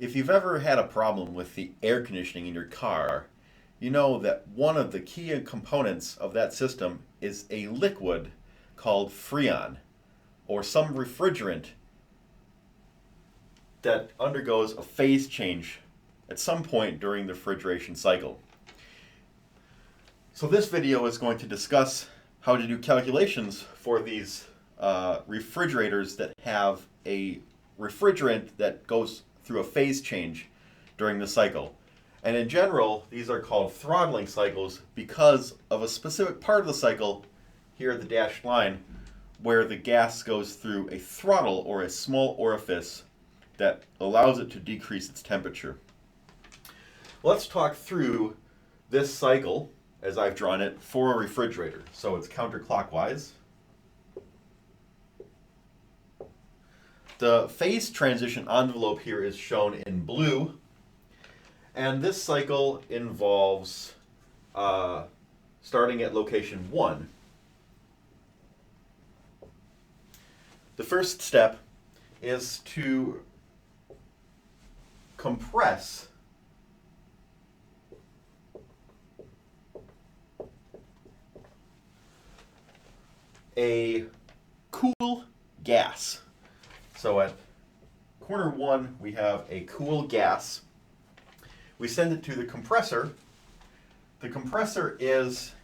If you've ever had a problem with the air conditioning in your car, you know that one of the key components of that system is a liquid called Freon, or some refrigerant that undergoes a phase change at some point during the refrigeration cycle. So this video is going to discuss how to do calculations for these refrigerators that have a refrigerant that goes through a phase change during the cycle. And in general, these are called throttling cycles because of a specific part of the cycle, here at the dashed line, where the gas goes through a throttle or a small orifice that allows it to decrease its temperature. Let's talk through this cycle as I've drawn it for a refrigerator. So it's counterclockwise. The phase transition envelope here is shown in blue, and this cycle involves starting at location 1. The first step is to compress a cool gas. So at corner 1, we have a cool gas. We send it to the compressor. The compressor is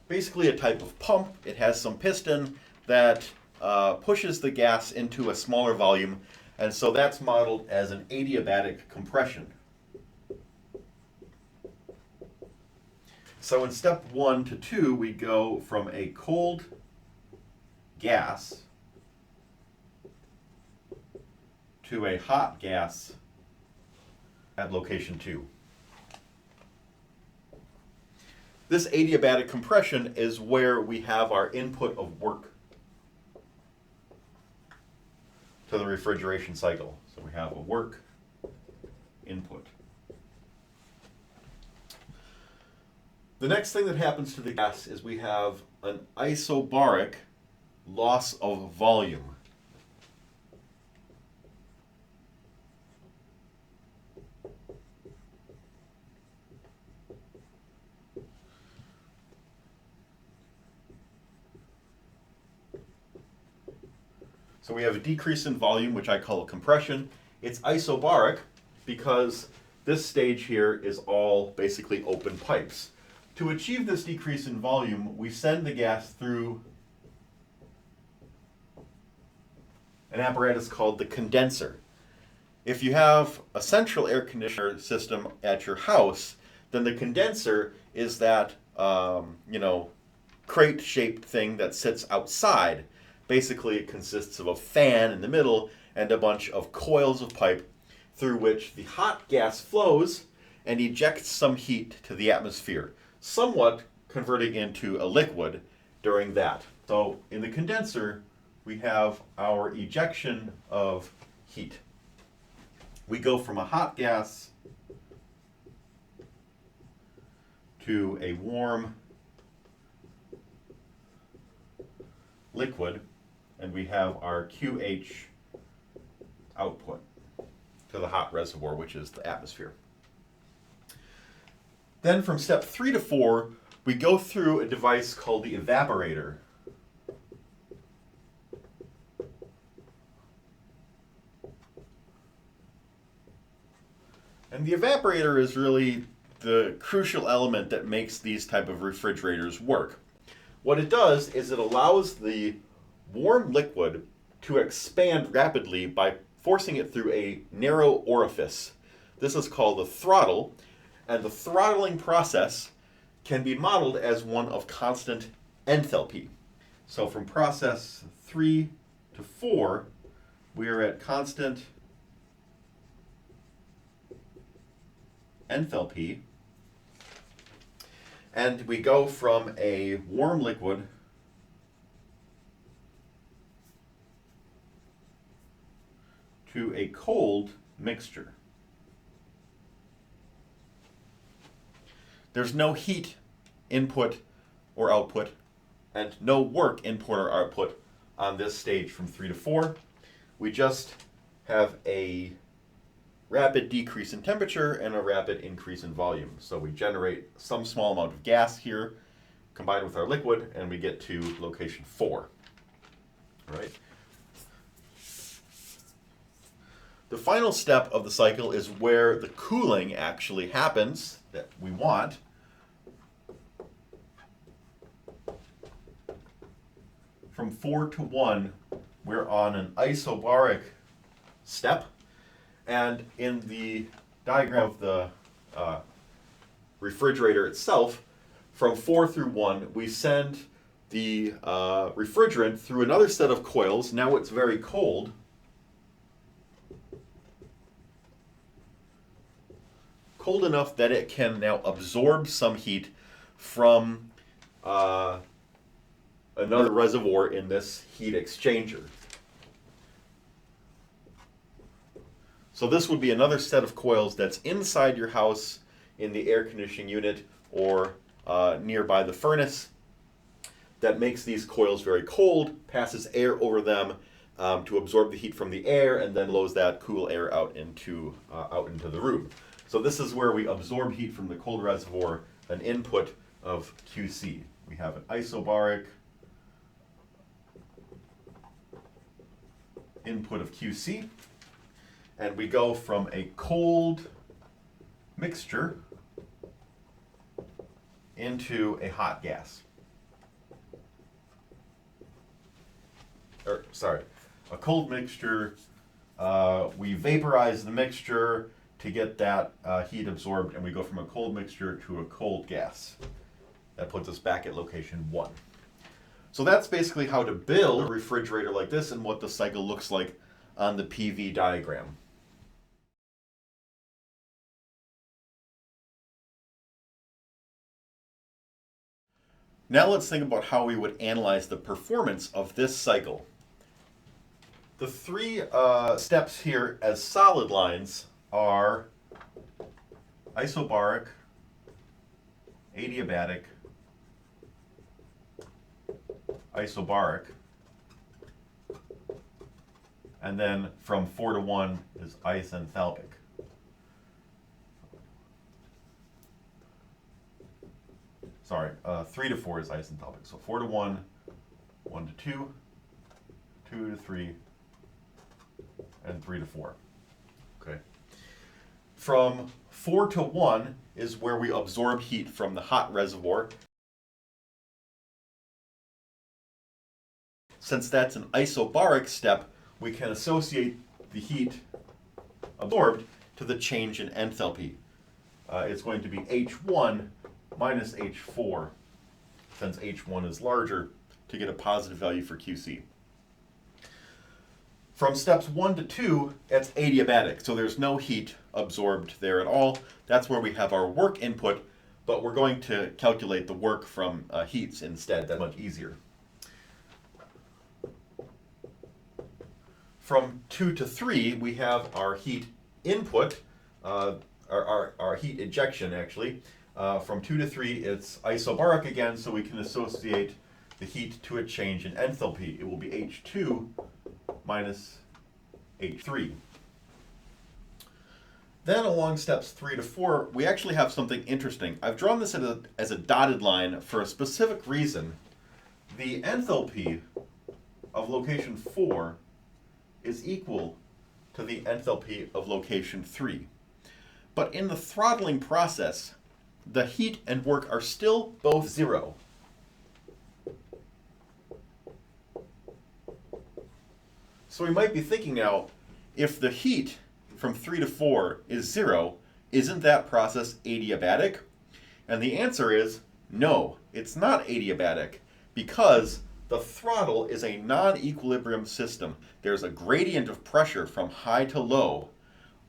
basically a type of pump. It has some piston that pushes the gas into a smaller volume, and so that's modeled as an adiabatic compression. So in step 1 to 2, we go from a cold gas to a hot gas at location 2. This adiabatic compression is where we have our input of work to the refrigeration cycle. So we have a work input. The next thing that happens to the gas is we have an isobaric loss of volume. So we have a decrease in volume, which I call a compression. It's isobaric because this stage here is all basically open pipes. To achieve this decrease in volume, we send the gas through an apparatus called the condenser. If you have a central air conditioner system at your house, then the condenser is that crate-shaped thing that sits outside. Basically, it consists of a fan in the middle and a bunch of coils of pipe through which the hot gas flows and ejects some heat to the atmosphere, somewhat converting into a liquid during that. So in the condenser, we have our ejection of heat. We go from a hot gas to a warm liquid, and we have our QH output to the hot reservoir, which is the atmosphere. Then from step 3 to 4, we go through a device called the evaporator. And the evaporator is really the crucial element that makes these type of refrigerators work. What it does is it allows the warm liquid to expand rapidly by forcing it through a narrow orifice. This is called the throttle, and the throttling process can be modeled as one of constant enthalpy. So from process 3 to 4, we are at constant enthalpy, and we go from a warm liquid to a cold mixture. There's no heat input or output and no work input or output on this stage from 3 to 4. We just have a rapid decrease in temperature and a rapid increase in volume. So we generate some small amount of gas here combined with our liquid, and we get to location 4. All right. The final step of the cycle is where the cooling actually happens that we want. From 4 to 1, we're on an isobaric step. And in the diagram of the refrigerator itself, from 4 through 1, we send the refrigerant through another set of coils. Now it's very cold. Cold enough that it can now absorb some heat from another reservoir in this heat exchanger. So this would be another set of coils that's inside your house in the air conditioning unit or nearby the furnace that makes these coils very cold, passes air over them to absorb the heat from the air, and then blows that cool air out into the room. So this is where we absorb heat from the cold reservoir, an input of QC. We have an isobaric input of QC, and we go from a cold mixture into a hot gas. A cold mixture, we vaporize the mixture to get that heat absorbed, and we go from a cold mixture to a cold gas. That puts us back at location 1. So that's basically how to build a refrigerator like this and what the cycle looks like on the PV diagram. Now let's think about how we would analyze the performance of this cycle. The 3 steps here as solid lines are isobaric, adiabatic, isobaric, and then from 4 to 1 is isenthalpic. Sorry, 3 to 4 is isenthalpic. So 4 to 1, 1 to 2, 2 to 3, and 3 to 4. Okay. From 4 to 1 is where we absorb heat from the hot reservoir. Since that's an isobaric step, we can associate the heat absorbed to the change in enthalpy. It's going to be H1 minus H4, since H1 is larger, to get a positive value for QC. From steps 1 to 2, that's adiabatic, so there's no heat absorbed there at all. That's where we have our work input, but we're going to calculate the work from heats instead. That's much easier. From 2 to 3, we have our heat input, our heat ejection actually. From 2 to 3, it's isobaric again, so we can associate the heat to a change in enthalpy. It will be H2 minus H3. Then along steps 3 to 4, we actually have something interesting. I've drawn this as a dotted line for a specific reason. The enthalpy of location 4 is equal to the enthalpy of location 3. But in the throttling process, the heat and work are still both 0. So we might be thinking now, if the heat from 3 to 4 is 0, isn't that process adiabatic? And the answer is no, it's not adiabatic, because the throttle is a non-equilibrium system. There's a gradient of pressure from high to low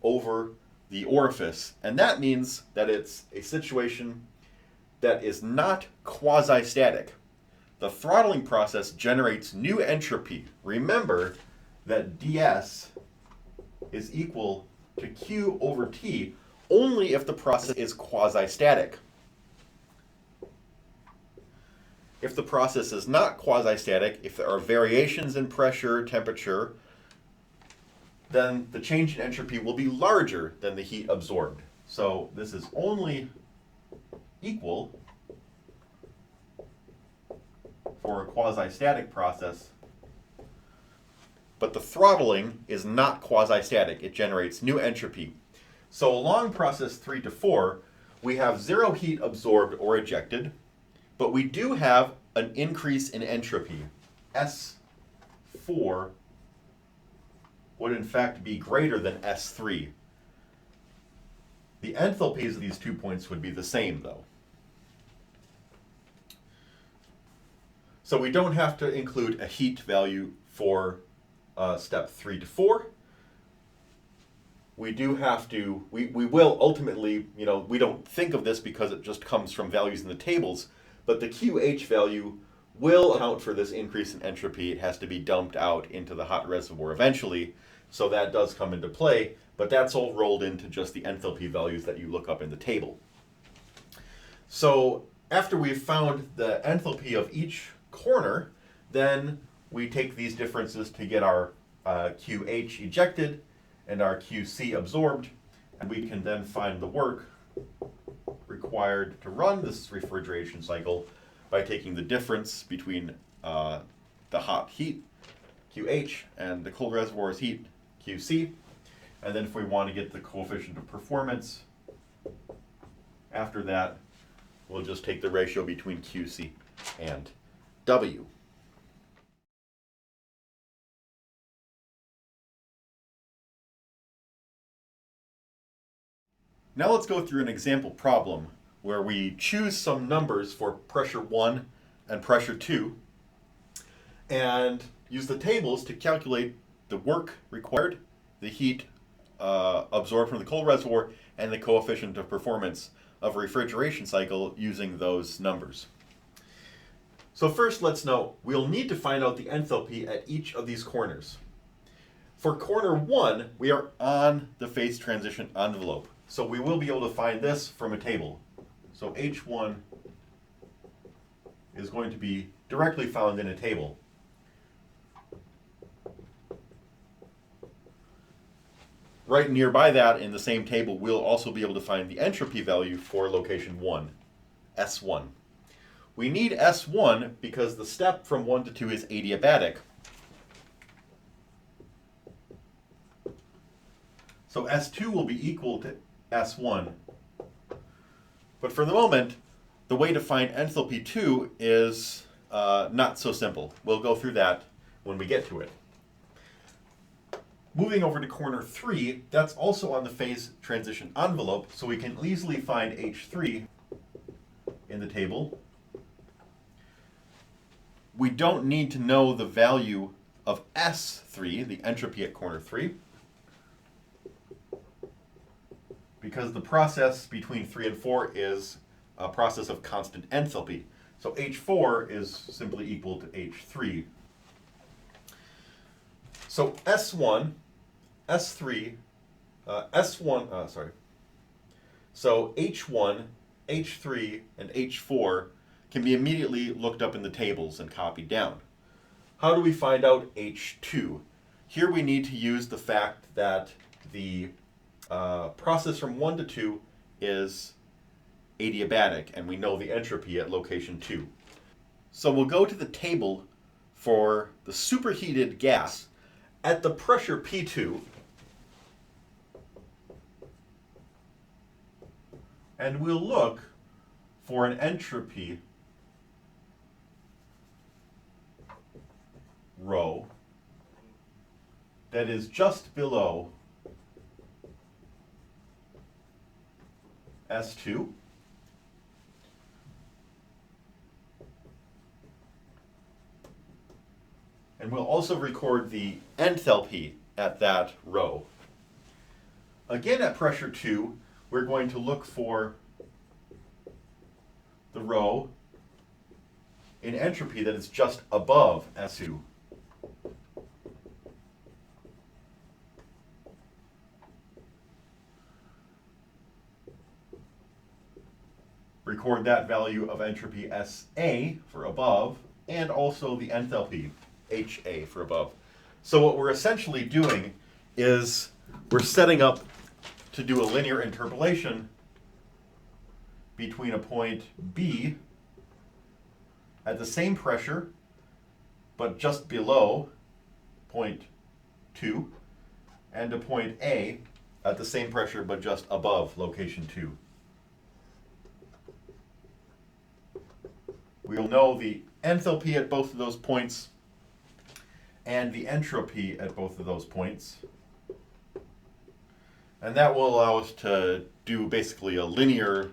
over the orifice, and that means that it's a situation that is not quasi-static. The throttling process generates new entropy. Remember that ds is equal to Q over T only if the process is quasi-static. if the process is not quasi-static, if there are variations in pressure, temperature, then the change in entropy will be larger than the heat absorbed. So this is only equal for a quasi-static process, but the throttling is not quasi-static. It generates new entropy. So along process 3 to 4, we have zero heat absorbed or ejected, but we do have an increase in entropy. S4 would in fact be greater than S3. The enthalpies of these 2 points would be the same though. So we don't have to include a heat value for step 3 to 4. We do have to, we will ultimately, we don't think of this because it just comes from values in the tables, but the QH value will account for this increase in entropy. It has to be dumped out into the hot reservoir eventually, so that does come into play, but that's all rolled into just the enthalpy values that you look up in the table. So after we've found the enthalpy of each corner, then we take these differences to get our QH ejected and our QC absorbed, and we can then find the work required to run this refrigeration cycle by taking the difference between the hot heat, QH, and the cold reservoir's heat, QC. And then if we want to get the coefficient of performance, after that, we'll just take the ratio between QC and W. Now let's go through an example problem where we choose some numbers for pressure 1 and pressure 2 and use the tables to calculate the work required, the heat absorbed from the cold reservoir, and the coefficient of performance of a refrigeration cycle using those numbers. So first, let's note, we'll need to find out the enthalpy at each of these corners. For corner 1, we are on the phase transition envelope. So we will be able to find this from a table. So H1 is going to be directly found in a table. Right nearby that, in the same table, we'll also be able to find the entropy value for location 1, S1. We need S1 because the step from 1 to 2 is adiabatic. So S2 will be equal to S1. But for the moment, the way to find enthalpy 2 is not so simple. We'll go through that when we get to it. Moving over to corner 3, that's also on the phase transition envelope, so we can easily find H3 in the table. We don't need to know the value of S3, the entropy at corner 3, because the process between 3 and 4 is a process of constant enthalpy. So H4 is simply equal to H3. So S1, S3, So H1, H3, and H4 can be immediately looked up in the tables and copied down. How do we find out H2? Here we need to use the fact that the process from 1 to 2 is adiabatic, and we know the entropy at location 2. So we'll go to the table for the superheated gas at the pressure P2, and we'll look for an entropy rho that is just below S2. And we'll also record the enthalpy at that rho. Again, at pressure 2, we're going to look for the rho in entropy that is just above S2. record that value of entropy SA for above, and also the enthalpy HA for above. So what we're essentially doing is we're setting up to do a linear interpolation between a point B at the same pressure, but just below point 2, and a point A at the same pressure, but just above location 2. We will know the enthalpy at both of those points and the entropy at both of those points. And that will allow us to do basically a linear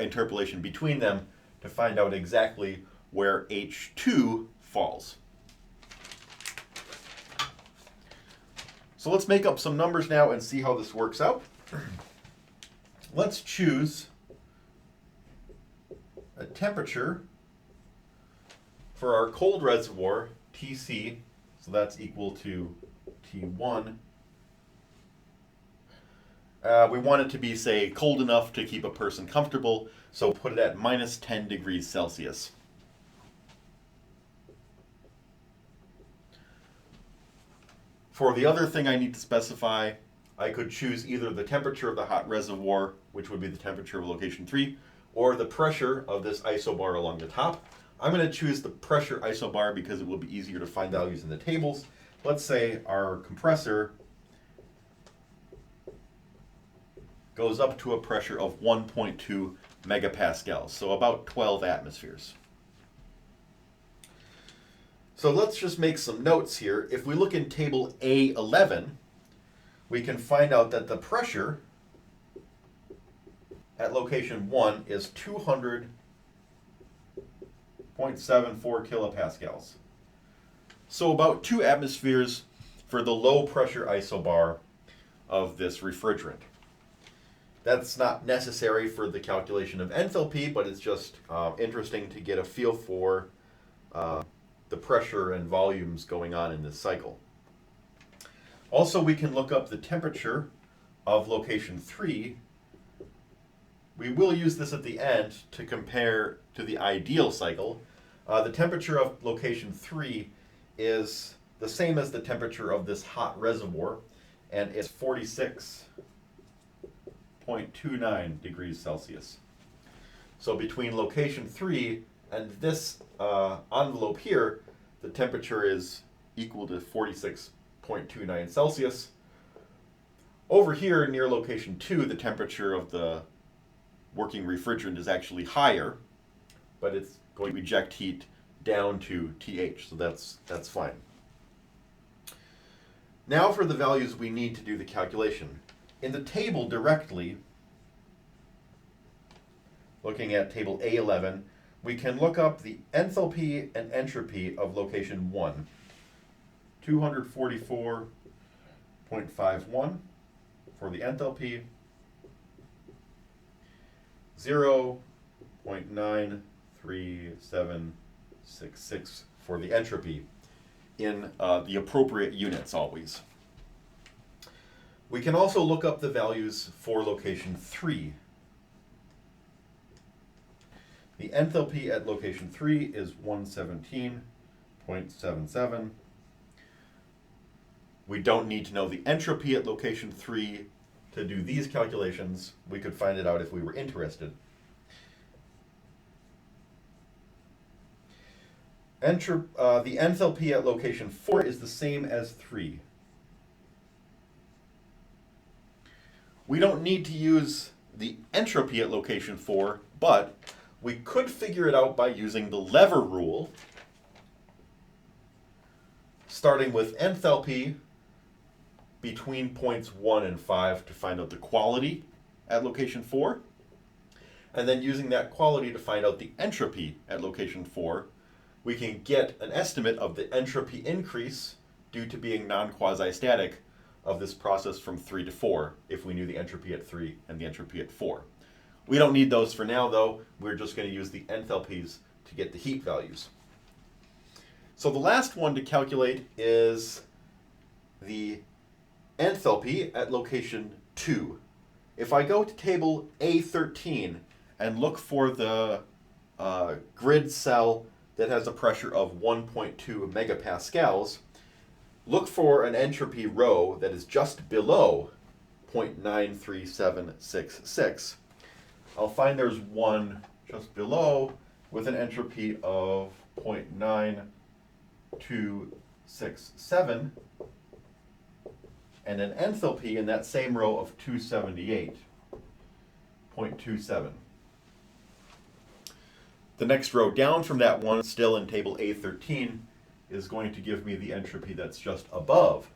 interpolation between them to find out exactly where H2 falls. So let's make up some numbers now and see how this works out. Let's choose a temperature for our cold reservoir, Tc, so that's equal to T1. We want it to be, say, cold enough to keep a person comfortable, so put it at minus 10 degrees Celsius. For the other thing I need to specify, I could choose either the temperature of the hot reservoir, which would be the temperature of location 3, or the pressure of this isobar along the top. I'm going to choose the pressure isobar because it will be easier to find values in the tables. Let's say our compressor goes up to a pressure of 1.2 megapascals, so about 12 atmospheres. So let's just make some notes here. If we look in table A11, we can find out that the pressure at location 1 is 200.74 kilopascals. So about 2 atmospheres for the low pressure isobar of this refrigerant. That's not necessary for the calculation of enthalpy, but it's just interesting to get a feel for the pressure and volumes going on in this cycle. Also, we can look up the temperature of location 3. We will use this at the end to compare to the ideal cycle. The temperature of location 3 is the same as the temperature of this hot reservoir, and it's 46.29 degrees Celsius. So between location 3 and this envelope here, the temperature is equal to 46.29 Celsius. Over here near location 2, the temperature of the working refrigerant is actually higher, but it's going to reject heat down to TH, so that's fine. Now for the values we need to do the calculation. In the table directly, looking at table A11, we can look up the enthalpy and entropy of location 1, 244.51 for the enthalpy, 0.93766 for the entropy in the appropriate units always. We can also look up the values for location 3. The enthalpy at location 3 is 117.77. We don't need to know the entropy at location 3 to do these calculations. We could find it out if we were interested. The enthalpy at location 4 is the same as 3. We don't need to use the entropy at location 4, but we could figure it out by using the lever rule, starting with enthalpy between points 1 and 5 to find out the quality at location 4, and then using that quality to find out the entropy at location 4, we can get an estimate of the entropy increase due to being non-quasi-static of this process from 3 to 4 if we knew the entropy at 3 and the entropy at 4. We don't need those for now, though. We're just going to use the enthalpies to get the heat values. So the last one to calculate is the enthalpy at location 2. If I go to table A13 and look for the grid cell that has a pressure of 1.2 megapascals. Look for an entropy rho that is just below 0.93766. I'll find there's one just below with an entropy of 0.9267 and an enthalpy in that same row of 278.27. The next row down from that one, still in table A13, is going to give me the entropy that's just above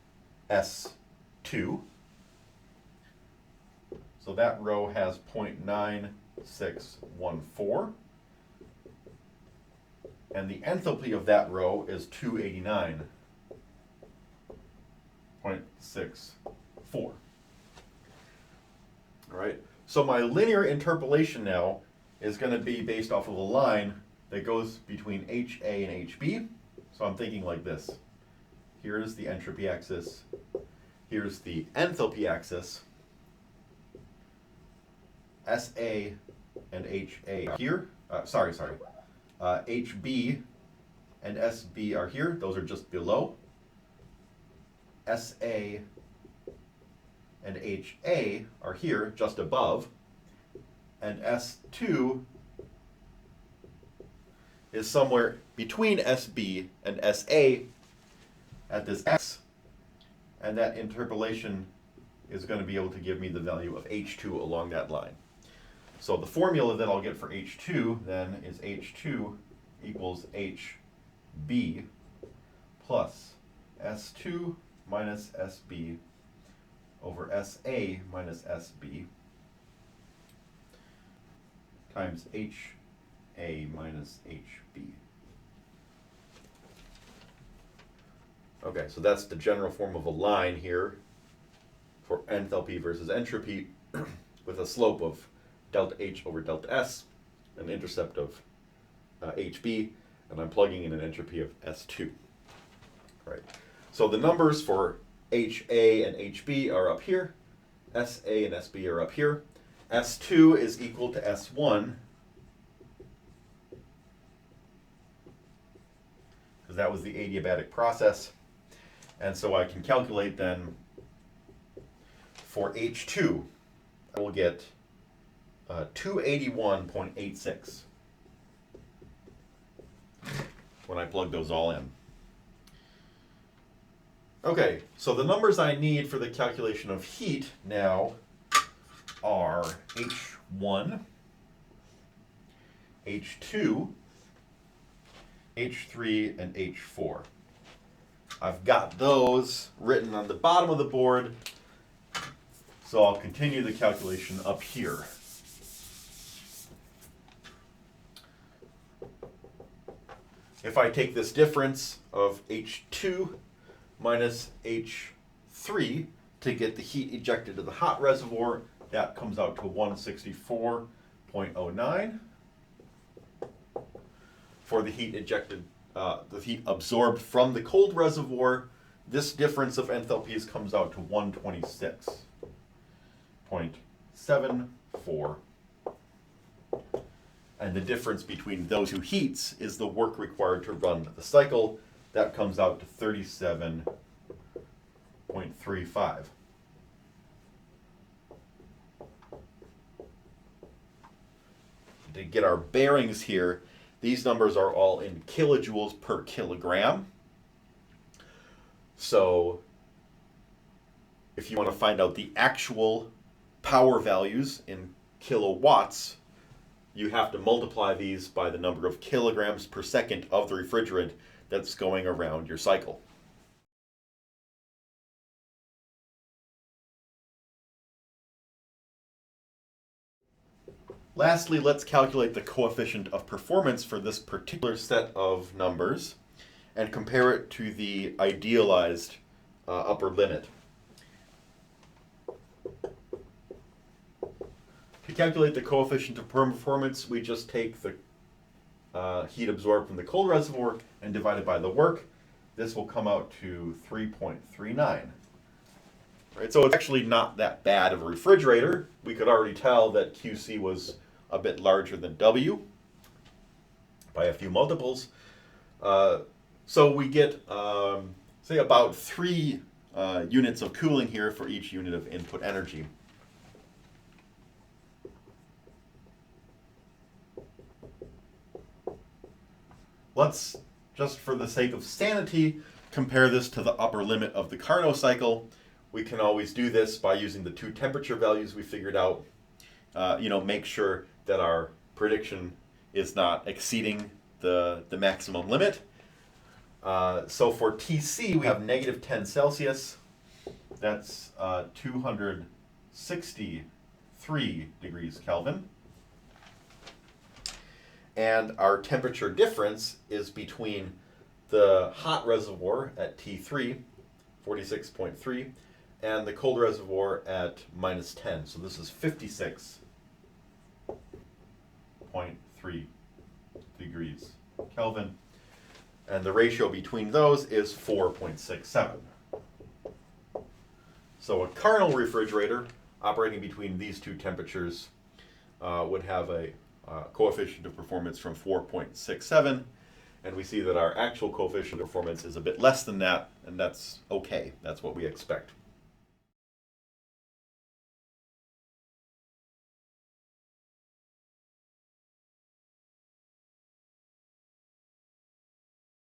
S2. So that row has 0.9614. And the enthalpy of that row is 289.64. All right, so my linear interpolation now is going to be based off of a line that goes between HA and HB. So I'm thinking like this. Here's the entropy axis. Here's the enthalpy axis. SA and HA are here. HB and SB are here. Those are just below. SA and HA are here, just above. And S2 is somewhere between SB and SA at this X. And that interpolation is going to be able to give me the value of H2 along that line. So the formula that I'll get for H2 then is H2 equals HB plus S2 minus SB over SA minus SB times HA minus HB. Okay, so that's the general form of a line here for enthalpy versus entropy with a slope of delta H over delta S, an intercept of HB, and I'm plugging in an entropy of S2. Right. So the numbers for HA and HB are up here, SA and SB are up here. S2 is equal to S1, because that was the adiabatic process. And so I can calculate then for H2, I will get 281.86 when I plug those all in. Okay, so the numbers I need for the calculation of heat now are H1, H2, H3, and H4. I've got those written on the bottom of the board, so I'll continue the calculation up here. If I take this difference of H2 minus H3 to get the heat ejected to the hot reservoir, that comes out to 164.09. For the heat ejected, the heat absorbed from the cold reservoir, this difference of enthalpies comes out to 126.74. And the difference between those two heats is the work required to run the cycle. That comes out to 37.35. To get our bearings here, these numbers are all in kilojoules per kilogram. So if you want to find out the actual power values in kilowatts, you have to multiply these by the number of kilograms per second of the refrigerant that's going around your cycle. Lastly, let's calculate the coefficient of performance for this particular set of numbers and compare it to the idealized upper limit. To calculate the coefficient of performance, we just take the heat absorbed from the cold reservoir and divide it by the work. This will come out to 3.39. Right, so it's actually not that bad of a refrigerator. We could already tell that QC was a bit larger than W by a few multiples. So we get, say, about 3 units of cooling here for each unit of input energy. Let's, just for the sake of sanity, compare this to the upper limit of the Carnot cycle. We can always do this by using the 2 temperature values we figured out. Make sure that our prediction is not exceeding the maximum limit. So for TC, we have negative 10 Celsius. That's 263 degrees Kelvin. And our temperature difference is between the hot reservoir at T3, 46.3, and the cold reservoir at minus 10. So this is 56.3 degrees Kelvin. And the ratio between those is 4.67. So a Carnot refrigerator operating between these 2 temperatures would have a coefficient of performance from 4.67, and we see that our actual coefficient of performance is a bit less than that, and that's okay. That's what we expect.